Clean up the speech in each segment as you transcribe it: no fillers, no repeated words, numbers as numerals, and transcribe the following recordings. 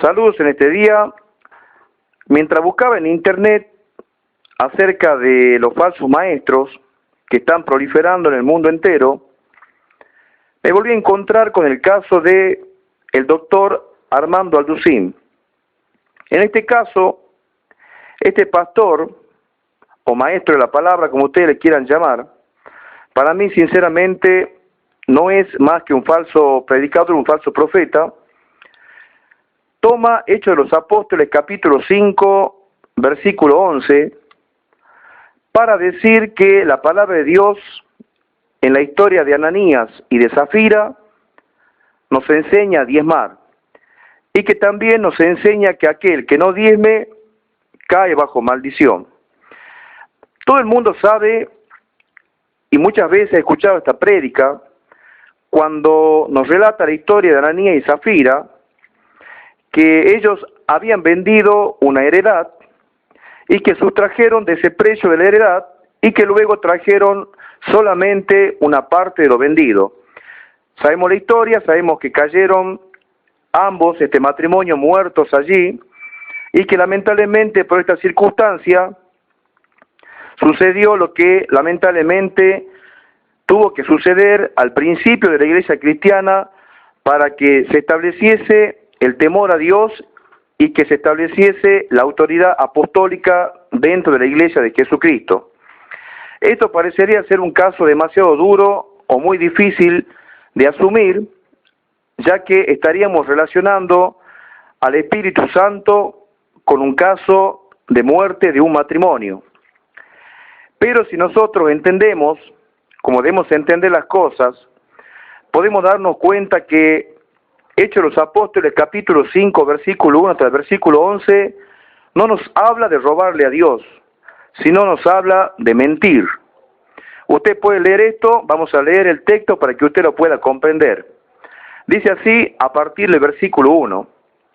Saludos en este día. Mientras buscaba en internet acerca de los falsos maestros que están proliferando en el mundo entero, me volví a encontrar con el caso de el doctor Armando Alducín. En este caso, este pastor, o maestro de la palabra, como ustedes le quieran llamar, para mí sinceramente no es más que un falso predicador, un falso profeta. Toma Hechos de los Apóstoles capítulo 5, versículo 11, para decir que la palabra de Dios en la historia de Ananías y de Zafira nos enseña a diezmar, y que también nos enseña que aquel que no diezme cae bajo maldición. Todo el mundo sabe, y muchas veces he escuchado esta prédica, cuando nos relata la historia de Ananías y Zafira, que ellos habían vendido una heredad y que sustrajeron de ese precio de la heredad y que luego trajeron solamente una parte de lo vendido. Sabemos la historia, sabemos que cayeron ambos, matrimonios muertos allí, y que lamentablemente por esta circunstancia sucedió lo que lamentablemente tuvo que suceder al principio de la iglesia cristiana para que se estableciese el temor a Dios y que se estableciese la autoridad apostólica dentro de la iglesia de Jesucristo. Esto parecería ser un caso demasiado duro o muy difícil de asumir, ya que estaríamos relacionando al Espíritu Santo con un caso de muerte de un matrimonio. Pero si nosotros entendemos, como debemos entender las cosas, podemos darnos cuenta que Hechos de los Apóstoles capítulo 5, versículo 1 hasta el versículo 11, no nos habla de robarle a Dios, sino nos habla de mentir. Usted puede leer esto, vamos a leer el texto para que usted lo pueda comprender. Dice así a partir del versículo 1,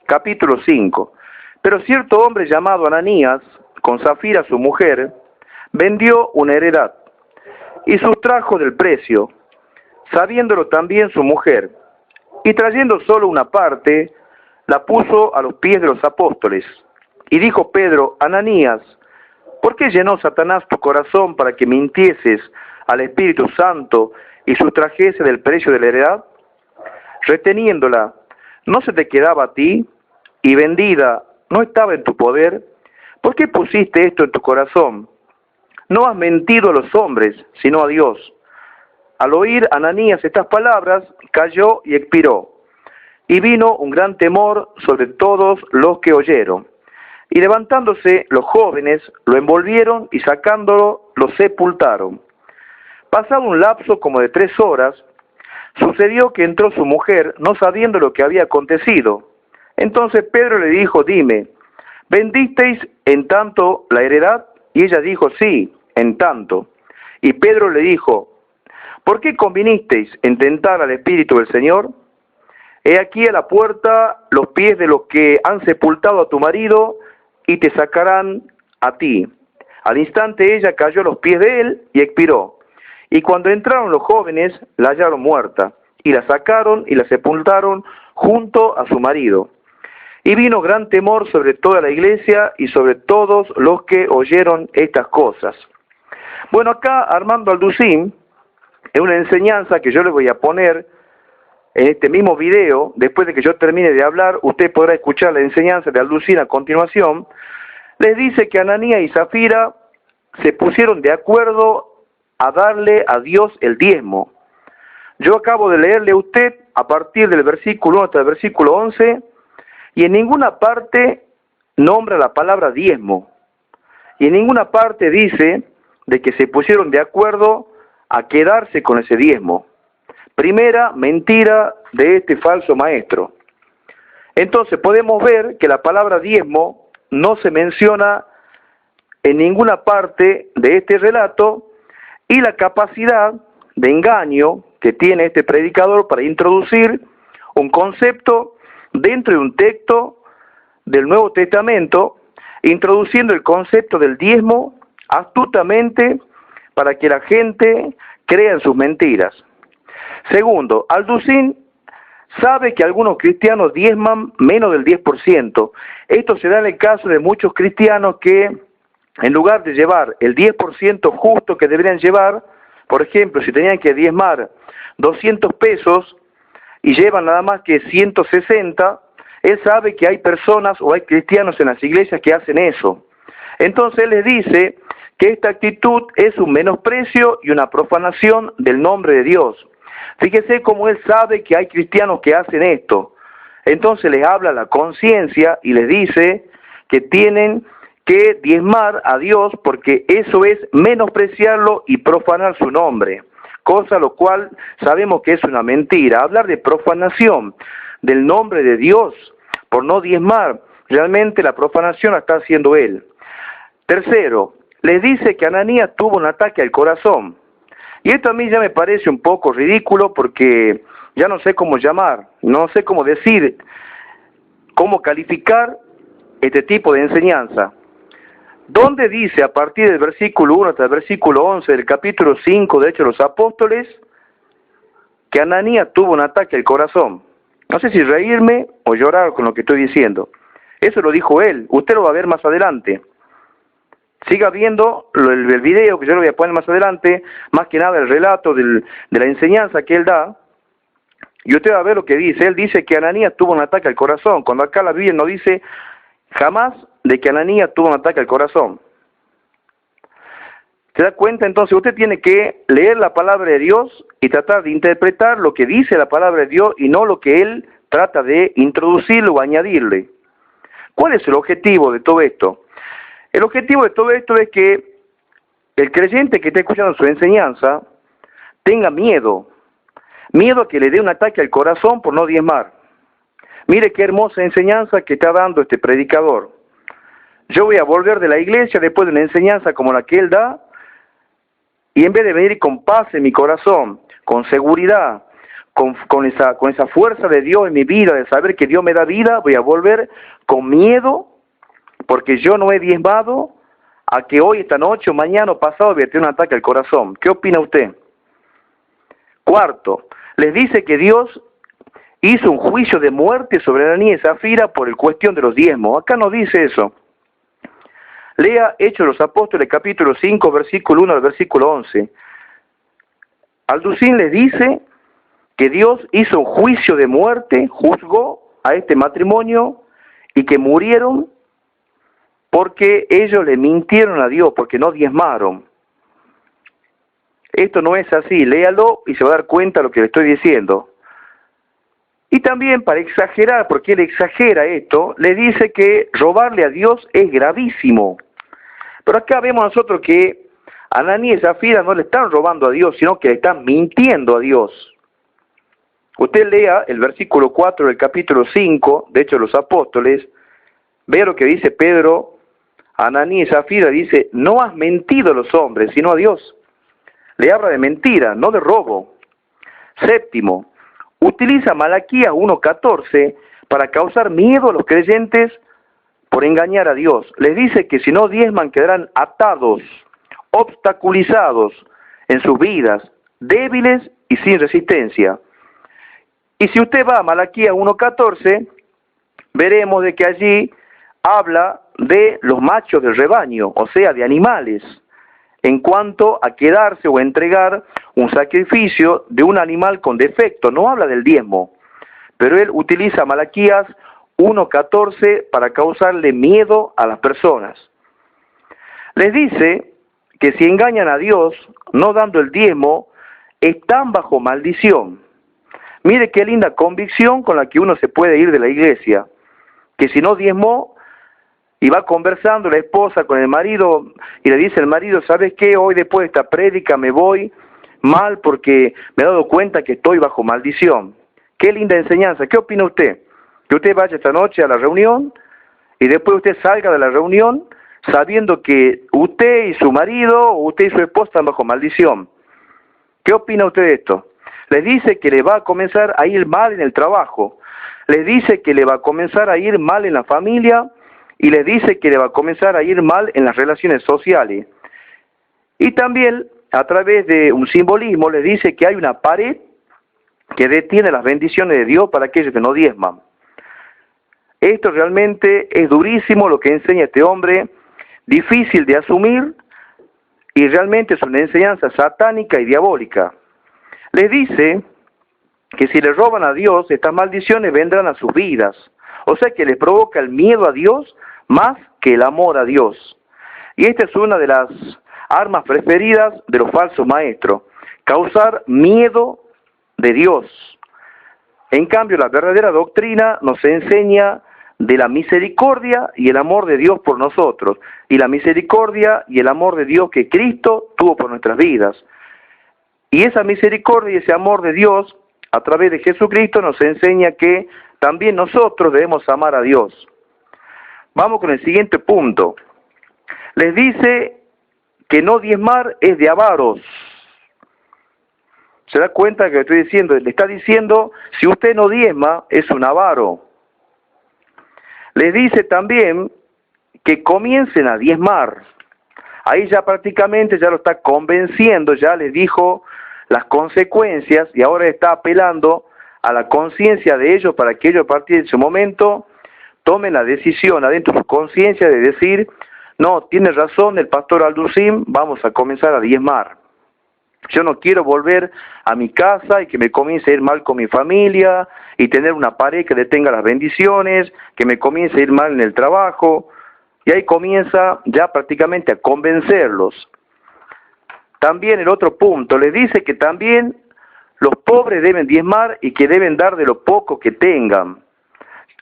capítulo 5. Pero cierto hombre llamado Ananías, con Zafira su mujer, vendió una heredad y sustrajo del precio, sabiéndolo también su mujer, y trayendo solo una parte, la puso a los pies de los apóstoles. Y dijo Pedro: Ananías, ¿por qué llenó Satanás tu corazón para que mintieses al Espíritu Santo y sustrajese del precio de la heredad? Reteniéndola, ¿no se te quedaba a ti? Y vendida, ¿no estaba en tu poder? ¿Por qué pusiste esto en tu corazón? No has mentido a los hombres, sino a Dios. Al oír Ananías estas palabras, cayó y expiró. Y vino un gran temor sobre todos los que oyeron. Y levantándose los jóvenes, lo envolvieron y sacándolo, lo sepultaron. Pasado un lapso como de 3 horas, sucedió que entró su mujer, no sabiendo lo que había acontecido. Entonces Pedro le dijo: Dime, ¿vendisteis en tanto la heredad? Y ella dijo: Sí, en tanto. Y Pedro le dijo: ¿por qué convinisteis en tentar al Espíritu del Señor? He aquí a la puerta los pies de los que han sepultado a tu marido, y te sacarán a ti. Al instante ella cayó a los pies de él y expiró. Y cuando entraron los jóvenes, la hallaron muerta, y la sacaron y la sepultaron junto a su marido. Y vino gran temor sobre toda la iglesia y sobre todos los que oyeron estas cosas. Bueno, acá Armando Alducín, es una enseñanza que yo le voy a poner en este mismo video. Después de que yo termine de hablar, usted podrá escuchar la enseñanza de Alducín a continuación. Les dice que Ananías y Zafira se pusieron de acuerdo a darle a Dios el diezmo. Yo acabo de leerle a usted a partir del versículo 1 hasta el versículo 11, y en ninguna parte nombra la palabra diezmo. Y en ninguna parte dice de que se pusieron de acuerdo a quedarse con ese diezmo. Primera mentira de este falso maestro. Entonces podemos ver que la palabra diezmo no se menciona en ninguna parte de este relato, y la capacidad de engaño que tiene este predicador para introducir un concepto dentro de un texto del Nuevo Testamento, introduciendo el concepto del diezmo astutamente para que la gente crea en sus mentiras. Segundo, Alducín sabe que algunos cristianos diezman menos del 10%. Esto se da en el caso de muchos cristianos que, en lugar de llevar el 10% justo que deberían llevar, por ejemplo, si tenían que diezmar 200 pesos y llevan nada más que 160, él sabe que hay personas o hay cristianos en las iglesias que hacen eso. Entonces él les dice que esta actitud es un menosprecio y una profanación del nombre de Dios. Fíjese cómo él sabe que hay cristianos que hacen esto. Entonces les habla la conciencia y les dice que tienen que diezmar a Dios porque eso es menospreciarlo y profanar su nombre. Cosa lo cual sabemos que es una mentira. Hablar de profanación del nombre de Dios por no diezmar, realmente la profanación la está haciendo él. Tercero, les dice que Ananías tuvo un ataque al corazón. Y esto a mí ya me parece un poco ridículo porque ya no sé cómo llamar, no sé cómo decir, cómo calificar este tipo de enseñanza. ¿Dónde dice a partir del versículo 1 hasta el versículo 11 del capítulo 5 de Hechos de los Apóstoles que Ananías tuvo un ataque al corazón? No sé si reírme o llorar con lo que estoy diciendo. Eso lo dijo él, usted lo va a ver más adelante. Siga viendo el video que yo lo voy a poner más adelante, más que nada el relato de la enseñanza que él da, y usted va a ver lo que dice. Él dice que Ananías tuvo un ataque al corazón, cuando acá la Biblia no dice jamás de que Ananías tuvo un ataque al corazón. ¿Se da cuenta? Entonces usted tiene que leer la palabra de Dios y tratar de interpretar lo que dice la palabra de Dios y no lo que él trata de introducirle o añadirle. ¿Cuál es el objetivo de todo esto? El objetivo de todo esto es que el creyente que esté escuchando su enseñanza tenga miedo a que le dé un ataque al corazón por no diezmar. Mire qué hermosa enseñanza que está dando este predicador. Yo voy a volver de la iglesia después de una enseñanza como la que él da, y en vez de venir con paz en mi corazón, con seguridad, con esa fuerza de Dios en mi vida, de saber que Dios me da vida, voy a volver con miedo, porque yo no he diezmado, a que hoy, esta noche o mañana o pasado voy a tener un ataque al corazón. ¿Qué opina usted? Cuarto, les dice que Dios hizo un juicio de muerte sobre Ananías y Zafira por el cuestión de los diezmos. Acá no dice eso. Lea Hechos de los Apóstoles, capítulo 5, versículo 1 al versículo 11. Alducín les dice que Dios hizo un juicio de muerte, juzgó a este matrimonio y que murieron porque ellos le mintieron a Dios, porque no diezmaron. Esto no es así, léalo y se va a dar cuenta de lo que le estoy diciendo. Y también para exagerar, porque él exagera esto, le dice que robarle a Dios es gravísimo. Pero acá vemos nosotros que Ananías y Zafira no le están robando a Dios, sino que le están mintiendo a Dios. Usted lea el versículo 4 del capítulo 5, de Hechos de los Apóstoles, vea lo que dice Pedro. Ananías y Zafira dice, no has mentido a los hombres, sino a Dios. Le habla de mentira, no de robo. Séptimo, utiliza Malaquías 1:14 para causar miedo a los creyentes por engañar a Dios. Les dice que si no diezman quedarán atados, obstaculizados en sus vidas, débiles y sin resistencia. Y si usted va a Malaquías 1:14, veremos de que allí habla de los machos del rebaño, o sea, de animales, en cuanto a quedarse o entregar un sacrificio de un animal con defecto. No habla del diezmo, pero él utiliza Malaquías 1:14 para causarle miedo a las personas. Les dice que si engañan a Dios, no dando el diezmo, están bajo maldición. Mire qué linda convicción con la que uno se puede ir de la iglesia, que si no diezmó, y va conversando la esposa con el marido, y le dice el marido, ¿sabes qué? Hoy después de esta prédica me voy mal porque me he dado cuenta que estoy bajo maldición. Qué linda enseñanza. ¿Qué opina usted? Que usted vaya esta noche a la reunión, y después usted salga de la reunión sabiendo que usted y su marido, o usted y su esposa están bajo maldición. ¿Qué opina usted de esto? Les dice que le va a comenzar a ir mal en el trabajo, les dice que le va a comenzar a ir mal en la familia, y les dice que le va a comenzar a ir mal en las relaciones sociales. Y también, a través de un simbolismo, les dice que hay una pared que detiene las bendiciones de Dios para aquellos que no diezman. Esto realmente es durísimo lo que enseña este hombre, difícil de asumir, y realmente es una enseñanza satánica y diabólica. Les dice que si le roban a Dios, estas maldiciones vendrán a sus vidas. O sea que les provoca el miedo a Dios más que el amor a Dios. Y esta es una de las armas preferidas de los falsos maestros, causar miedo de Dios. En cambio, la verdadera doctrina nos enseña de la misericordia y el amor de Dios por nosotros, y la misericordia y el amor de Dios que Cristo tuvo por nuestras vidas. Y esa misericordia y ese amor de Dios, a través de Jesucristo, nos enseña que también nosotros debemos amar a Dios. Vamos con el siguiente punto. Les dice que no diezmar es de avaros. ¿Se da cuenta de que estoy diciendo? Le está diciendo, si usted no diezma, es un avaro. Les dice también que comiencen a diezmar. Ahí ya prácticamente ya lo está convenciendo, ya les dijo las consecuencias y ahora está apelando a la conciencia de ellos para que ellos a partir de ese momento tomen la decisión adentro de su conciencia de decir, no, tiene razón el pastor Alducín, vamos a comenzar a diezmar. Yo no quiero volver a mi casa y que me comience a ir mal con mi familia y tener una pareja que le tenga las bendiciones, que me comience a ir mal en el trabajo. Y ahí comienza ya prácticamente a convencerlos. También el otro punto, les dice que también los pobres deben diezmar y que deben dar de lo poco que tengan.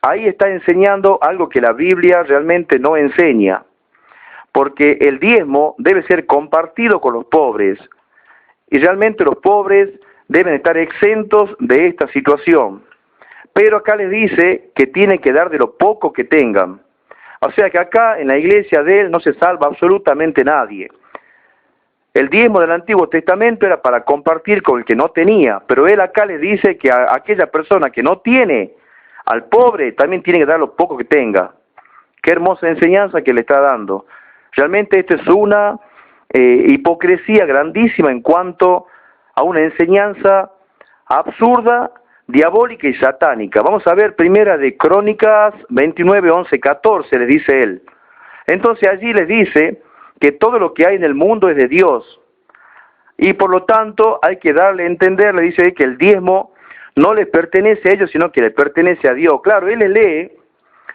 Ahí está enseñando algo que la Biblia realmente no enseña, porque el diezmo debe ser compartido con los pobres. Y realmente los pobres deben estar exentos de esta situación. Pero acá les dice que tienen que dar de lo poco que tengan. O sea que acá en la iglesia de él no se salva absolutamente nadie. El diezmo del Antiguo Testamento era para compartir con el que no tenía, pero él acá les dice que a aquella persona que no tiene, al pobre, también tiene que dar lo poco que tenga. Qué hermosa enseñanza que le está dando. Realmente esto es una hipocresía grandísima en cuanto a una enseñanza absurda, diabólica y satánica. Vamos a ver primera de Crónicas 29, 11, 14, les dice él. Entonces allí les dice que todo lo que hay en el mundo es de Dios. Y por lo tanto hay que darle a entender, le dice que el diezmo no les pertenece a ellos, sino que les pertenece a Dios. Claro, él le lee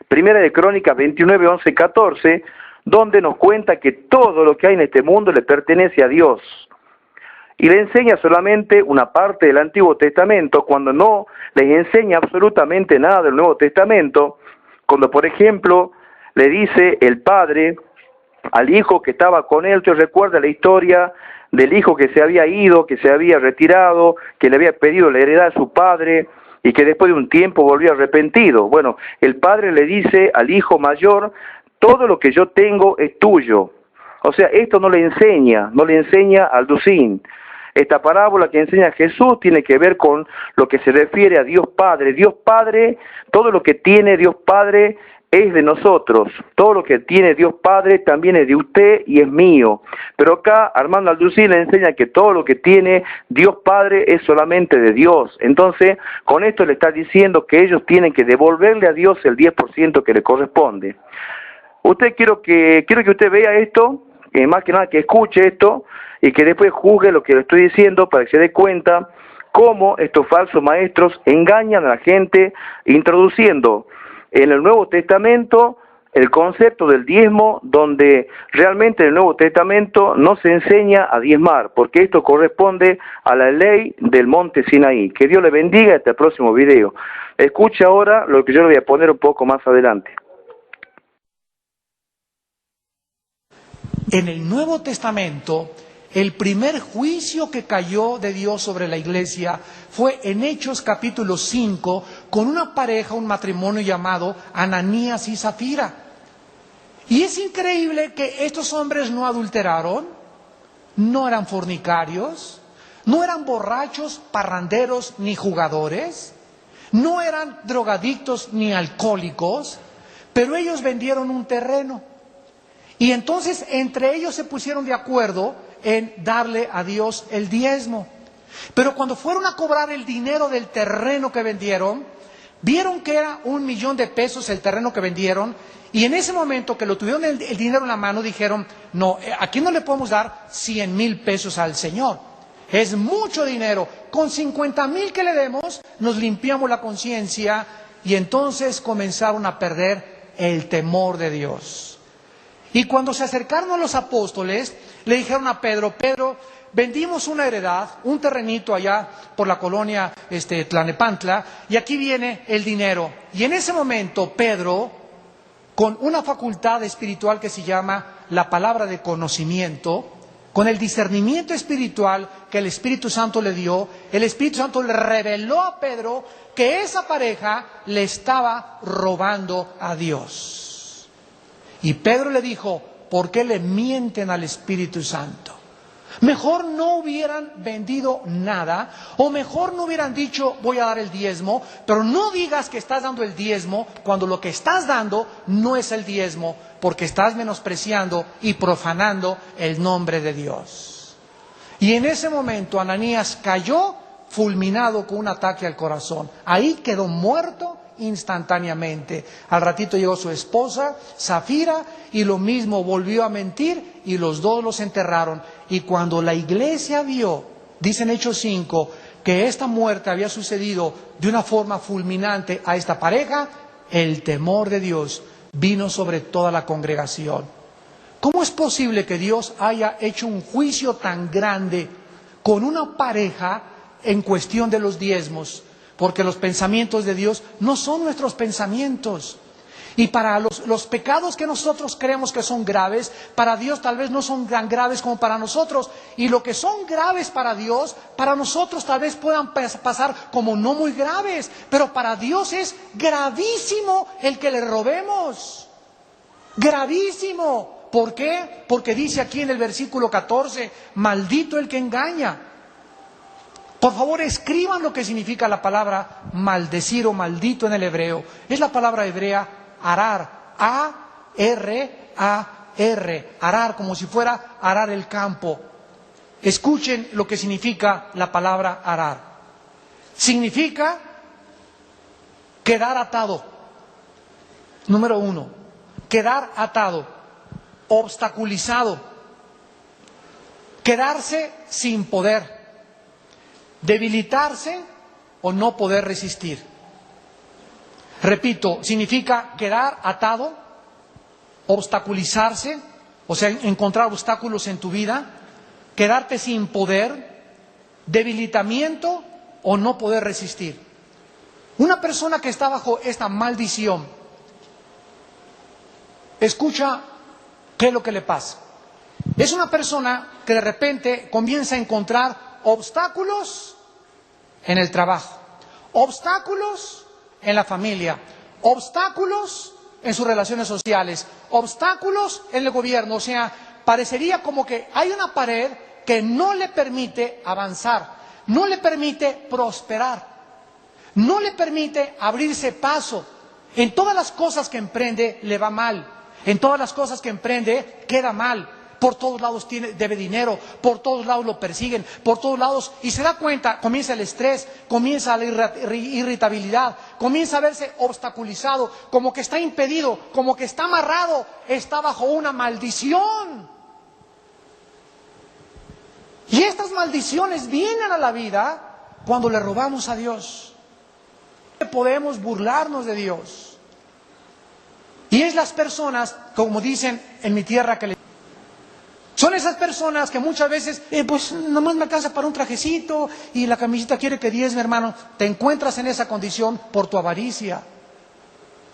primera de Crónicas 29, 11, 14, donde nos cuenta que todo lo que hay en este mundo le pertenece a Dios. Y le enseña solamente una parte del Antiguo Testamento, cuando no les enseña absolutamente nada del Nuevo Testamento, cuando por ejemplo le dice el padre al hijo que estaba con él, usted recuerda la historia del hijo que se había ido, que se había retirado, que le había pedido la heredad a su padre, y que después de un tiempo volvió arrepentido. Bueno, el padre le dice al hijo mayor, todo lo que yo tengo es tuyo. O sea, esto no le enseña Alducín. Esta parábola que enseña Jesús tiene que ver con lo que se refiere a Dios Padre. Dios Padre, todo lo que tiene Dios Padre es de nosotros. Todo lo que tiene Dios Padre también es de usted y es mío. Pero acá Armando Alducín le enseña que todo lo que tiene Dios Padre es solamente de Dios. Entonces, con esto le está diciendo que ellos tienen que devolverle a Dios el 10% que le corresponde. Quiero que usted vea esto, más que nada que escuche esto, y que después juzgue lo que le estoy diciendo para que se dé cuenta cómo estos falsos maestros engañan a la gente introduciendo en el Nuevo Testamento el concepto del diezmo, donde realmente en el Nuevo Testamento no se enseña a diezmar, porque esto corresponde a la ley del monte Sinaí. Que Dios le bendiga. Hasta el próximo video. Escuche ahora lo que yo le voy a poner un poco más adelante. En el Nuevo Testamento, el primer juicio que cayó de Dios sobre la iglesia fue en Hechos capítulo 5, con una pareja, un matrimonio llamado Ananías y Zafira. Y es increíble que estos hombres no adulteraron, no eran fornicarios, no eran borrachos, parranderos ni jugadores, no eran drogadictos ni alcohólicos, pero ellos vendieron un terreno. Y entonces entre ellos se pusieron de acuerdo en darle a Dios el diezmo. Pero cuando fueron a cobrar el dinero del terreno que vendieron, vieron que era 1,000,000 de pesos el terreno que vendieron, y en ese momento que lo tuvieron el dinero en la mano, dijeron, no, aquí no le podemos dar 100,000 pesos al Señor. Es mucho dinero. Con 50,000 que le demos, nos limpiamos la conciencia, y entonces comenzaron a perder el temor de Dios. Y cuando se acercaron a los apóstoles, le dijeron a Pedro, Pedro, vendimos una heredad, un terrenito allá por la colonia Tlalnepantla, y aquí viene el dinero. Y en ese momento Pedro, con una facultad espiritual que se llama la palabra de conocimiento, con el discernimiento espiritual que el Espíritu Santo le dio, el Espíritu Santo le reveló a Pedro que esa pareja le estaba robando a Dios. Y Pedro le dijo, ¿por qué le mienten al Espíritu Santo? Mejor no hubieran vendido nada, o mejor no hubieran dicho voy a dar el diezmo, pero no digas que estás dando el diezmo cuando lo que estás dando no es el diezmo, porque estás menospreciando y profanando el nombre de Dios. Y en ese momento Ananías cayó fulminado con un ataque al corazón. Ahí quedó muerto instantáneamente. Al ratito llegó su esposa, Zafira, y lo mismo, volvió a mentir, y los dos los enterraron. Y cuando la iglesia vio, dice en Hechos 5, que esta muerte había sucedido de una forma fulminante a esta pareja, el temor de Dios vino sobre toda la congregación. ¿Cómo es posible que Dios haya hecho un juicio tan grande con una pareja en cuestión de los diezmos? Porque los pensamientos de Dios no son nuestros pensamientos. Y para los pecados que nosotros creemos que son graves, para Dios tal vez no son tan graves como para nosotros. Y lo que son graves para Dios, para nosotros tal vez puedan pasar como no muy graves. Pero para Dios es gravísimo el que le robemos. Gravísimo. ¿Por qué? Porque dice aquí en el versículo 14, maldito el que engaña. Por favor, escriban lo que significa la palabra maldecir o maldito en el hebreo. Es la palabra hebrea arar, A-R-A-R, arar, como si fuera arar el campo. Escuchen lo que significa la palabra arar. Significa quedar atado. Número 1, quedar atado, obstaculizado, quedarse sin poder, debilitarse o no poder resistir. Repito, significa quedar atado, obstaculizarse, o sea, encontrar obstáculos en tu vida, quedarte sin poder, debilitamiento o no poder resistir. Una persona que está bajo esta maldición, escucha qué es lo que le pasa. Es una persona que de repente comienza a encontrar obstáculos en el trabajo, obstáculos en la familia, obstáculos en sus relaciones sociales, obstáculos en el gobierno. O sea, parecería como que hay una pared que no le permite avanzar, no le permite prosperar, no le permite abrirse paso. En todas las cosas que emprende le va mal, en todas las cosas que emprende queda mal. Por todos lados debe dinero, por todos lados lo persiguen, por todos lados, y se da cuenta, comienza el estrés, comienza la irritabilidad, comienza a verse obstaculizado, como que está impedido, como que está amarrado, está bajo una maldición. Y estas maldiciones vienen a la vida cuando le robamos a Dios. Podemos burlarnos de Dios. Y es las personas, como dicen en mi tierra, que son esas personas que muchas veces, pues nomás me alcanza para un trajecito y la camiseta quiere que diezme, hermano. Te encuentras en esa condición por tu avaricia.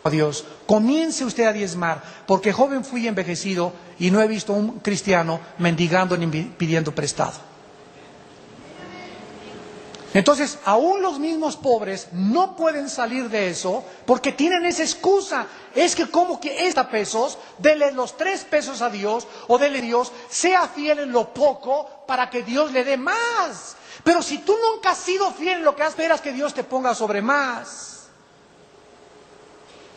Dios, comience usted a diezmar, porque joven fui envejecido y no he visto un cristiano mendigando ni pidiendo prestado. Entonces, aún los mismos pobres no pueden salir de eso porque tienen esa excusa. Es que como que esta pesos, dele los 3 pesos a Dios, o dele a Dios, sea fiel en lo poco para que Dios le dé más. Pero si tú nunca has sido fiel en lo que esperas que Dios te ponga sobre más.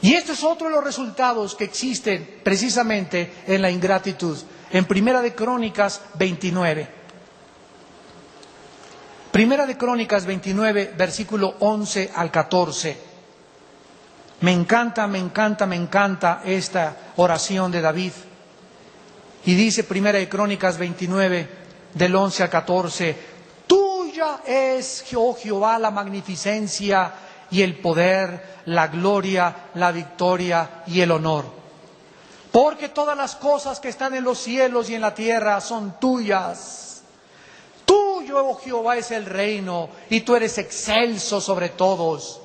Y este es otro de los resultados que existen precisamente en la ingratitud. En Primera de Crónicas 29. Primera de Crónicas 29, versículo 11 al 14. Me encanta esta oración de David. Y dice Primera de Crónicas 29, del 11 al 14, tuya es, oh Jehová, la magnificencia y el poder, la gloria, la victoria y el honor. Porque todas las cosas que están en los cielos y en la tierra son tuyas. Tuyo, oh Jehová, es el reino, y tú eres excelso sobre todos.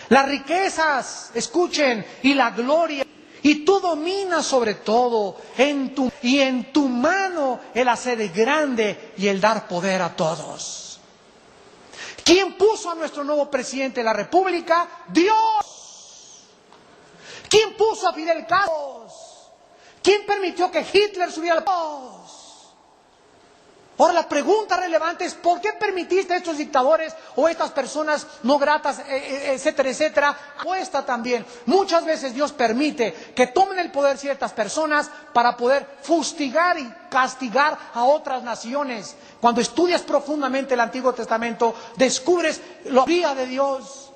Las riquezas, escuchen, y la gloria, y tú dominas sobre todo, y en tu mano el hacer grande y el dar poder a todos. ¿Quién puso a nuestro nuevo presidente de la República? Dios. ¿Quién puso a Fidel Castro? ¿Quién permitió que Hitler subiera al poder? Ahora la pregunta relevante es ¿por qué permitiste a estos dictadores o estas personas no gratas, etcétera, etcétera? Apuesta también. Muchas veces Dios permite que tomen el poder ciertas personas para poder fustigar y castigar a otras naciones. Cuando estudias profundamente el Antiguo Testamento, descubres la vida de Dios.